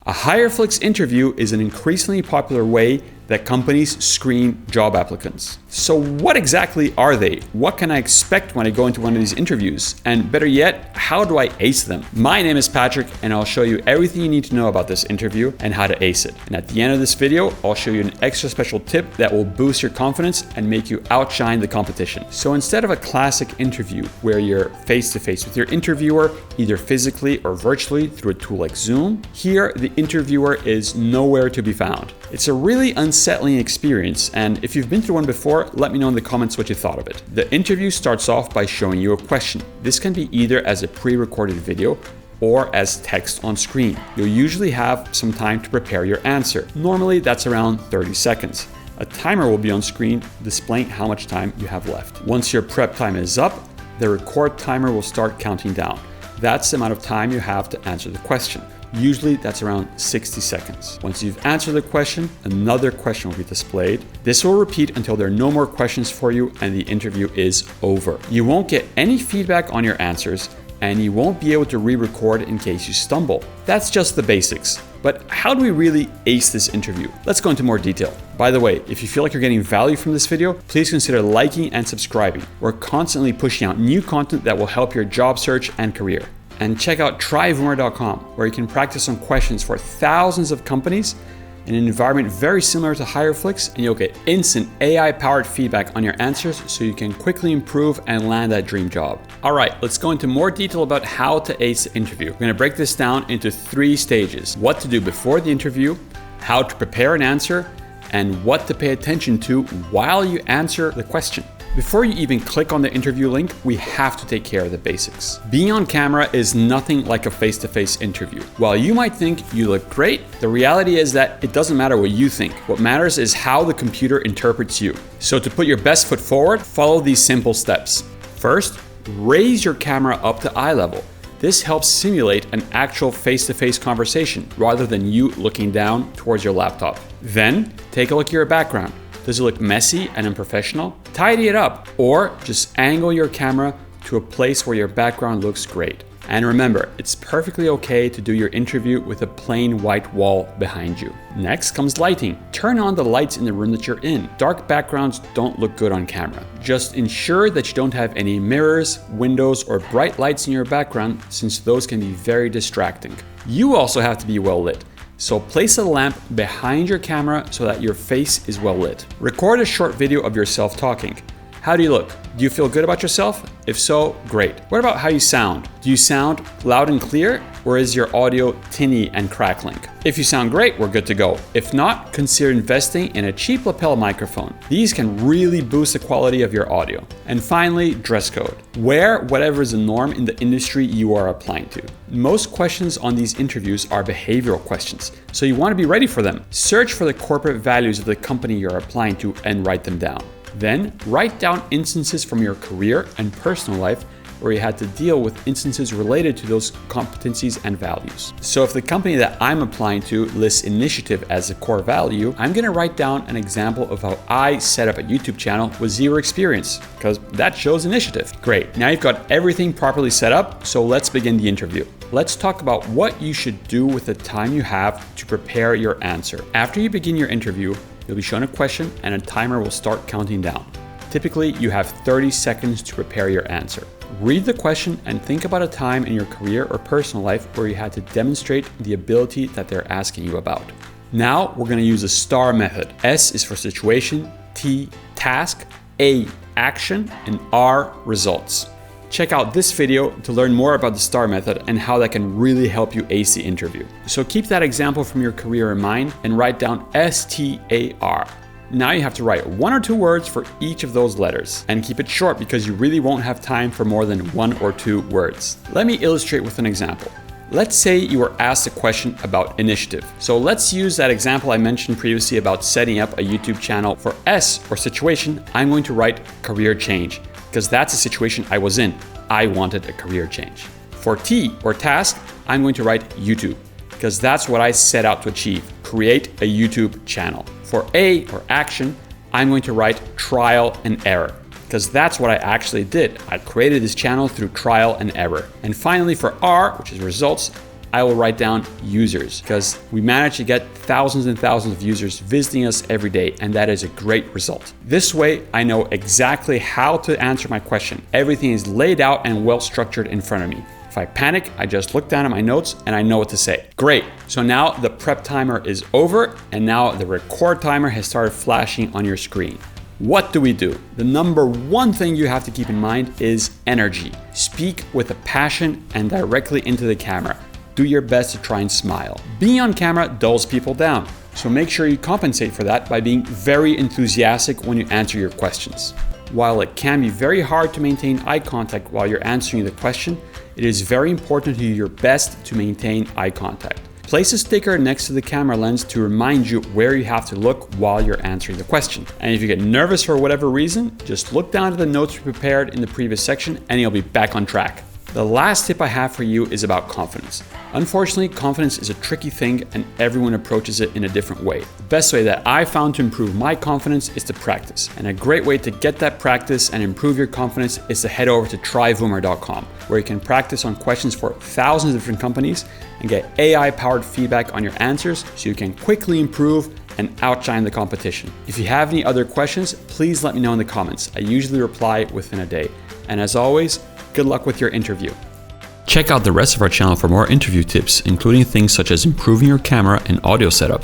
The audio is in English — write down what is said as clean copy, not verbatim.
A Hireflix interview is an increasingly popular way that companies screen job applicants. So what exactly are they? What can I expect when I go into one of these interviews? And better yet, how do I ace them? My name is Patrick, and I'll show you everything you need to know about this interview and how to ace it. And at the end of this video, I'll show you an extra special tip that will boost your confidence and make you outshine the competition. So instead of a classic interview where you're face-to-face with your interviewer, either physically or virtually through a tool like Zoom, here the interviewer is nowhere to be found. It's a really unsettling experience, and if you've been through one before, let me know in the comments what you thought of it. The interview starts off by showing you a question. This can be either as a pre-recorded video or as text on screen. You'll usually have some time to prepare your answer. Normally that's around 30 seconds. A timer will be on screen displaying how much time you have left. Once your prep time is up, the record timer will start counting down. That's the amount of time you have to answer the question. Usually that's around 60 seconds. Once you've answered the question, another question will be displayed. This will repeat until there are no more questions for you and the interview is over. You won't get any feedback on your answers, and you won't be able to re-record in case you stumble. That's just the basics. But how do we really ace this interview? Let's go into more detail. By the way, if you feel like you're getting value from this video, please consider liking and subscribing. We're constantly pushing out new content that will help your job search and career. And check out tryvoomer.com, where you can practice some questions for thousands of companies in an environment very similar to Hireflix, and you'll get instant AI-powered feedback on your answers so you can quickly improve and land that dream job. All right, let's go into more detail about how to ace the interview. We're gonna break this down into 3 stages: what to do before the interview, how to prepare an answer, and what to pay attention to while you answer the question. Before you even click on the interview link, we have to take care of the basics. Being on camera is nothing like a face-to-face interview. While you might think you look great, the reality is that it doesn't matter what you think. What matters is how the computer interprets you. So to put your best foot forward, follow these simple steps. First, raise your camera up to eye level. This helps simulate an actual face-to-face conversation rather than you looking down towards your laptop. Then, take a look at your background. Does it look messy and unprofessional? Tidy it up, or just angle your camera to a place where your background looks great. And remember, it's perfectly okay to do your interview with a plain white wall behind you. Next comes lighting. Turn on the lights in the room that you're in. Dark backgrounds don't look good on camera. Just ensure that you don't have any mirrors, windows, or bright lights in your background, since those can be very distracting. You also have to be well lit. So place a lamp behind your camera so that your face is well lit. Record a short video of yourself talking. How do you look? Do you feel good about yourself? If so, great. What about how you sound? Do you sound loud and clear, or is your audio tinny and crackling? If you sound great, we're good to go. If not, consider investing in a cheap lapel microphone. These can really boost the quality of your audio. And finally, dress code. Wear whatever is the norm in the industry you are applying to. Most questions on these interviews are behavioral questions, so you want to be ready for them. Search for the corporate values of the company you're applying to and write them down. Then, write down instances from your career and personal life where you had to deal with instances related to those competencies and values. So if the company that I'm applying to lists initiative as a core value, I'm gonna write down an example of how I set up a YouTube channel with 0 experience, because that shows initiative. Great, now you've got everything properly set up, so let's begin the interview. Let's talk about what you should do with the time you have to prepare your answer. After you begin your interview, you'll be shown a question and a timer will start counting down. Typically, you have 30 seconds to prepare your answer. Read the question and think about a time in your career or personal life where you had to demonstrate the ability that they're asking you about. Now, we're gonna use the STAR method. S is for situation, T, task, A, action, and R, results. Check out this video to learn more about the STAR method and how that can really help you ace the interview. So keep that example from your career in mind and write down STAR. Now you have to write 1 or 2 words for each of those letters, and keep it short because you really won't have time for more than 1 or 2 words. Let me illustrate with an example. Let's say you were asked a question about initiative. So let's use that example I mentioned previously about setting up a YouTube channel. For S, or situation, I'm going to write career change, because that's a situation I was in. I wanted a career change. For T, or task, I'm going to write YouTube, because that's what I set out to achieve, create a YouTube channel. For A, or action, I'm going to write trial and error, because that's what I actually did. I created this channel through trial and error. And finally for R, which is results, I will write down users, because we manage to get thousands and thousands of users visiting us every day, and that is a great result. This way, I know exactly how to answer my question. Everything is laid out and well structured in front of me. If I panic, I just look down at my notes and I know what to say. Great. So now the prep timer is over, and now the record timer has started flashing on your screen. What do we do? The number one thing you have to keep in mind is energy. Speak with a passion and directly into the camera. Do your best to try and smile. Being on camera dulls people down, so make sure you compensate for that by being very enthusiastic when you answer your questions. While it can be very hard to maintain eye contact while you're answering the question, it is very important to do your best to maintain eye contact. Place a sticker next to the camera lens to remind you where you have to look while you're answering the question. And if you get nervous for whatever reason, just look down at the notes you prepared in the previous section and you'll be back on track. The last tip I have for you is about confidence. Unfortunately, confidence is a tricky thing and everyone approaches it in a different way. The best way that I found to improve my confidence is to practice. And a great way to get that practice and improve your confidence is to head over to tryvoomer.com, where you can practice on questions for thousands of different companies and get AI-powered feedback on your answers so you can quickly improve and outshine the competition. If you have any other questions, please let me know in the comments. I usually reply within a day. And as always, good luck with your interview. Check out the rest of our channel for more interview tips, including things such as improving your camera and audio setup.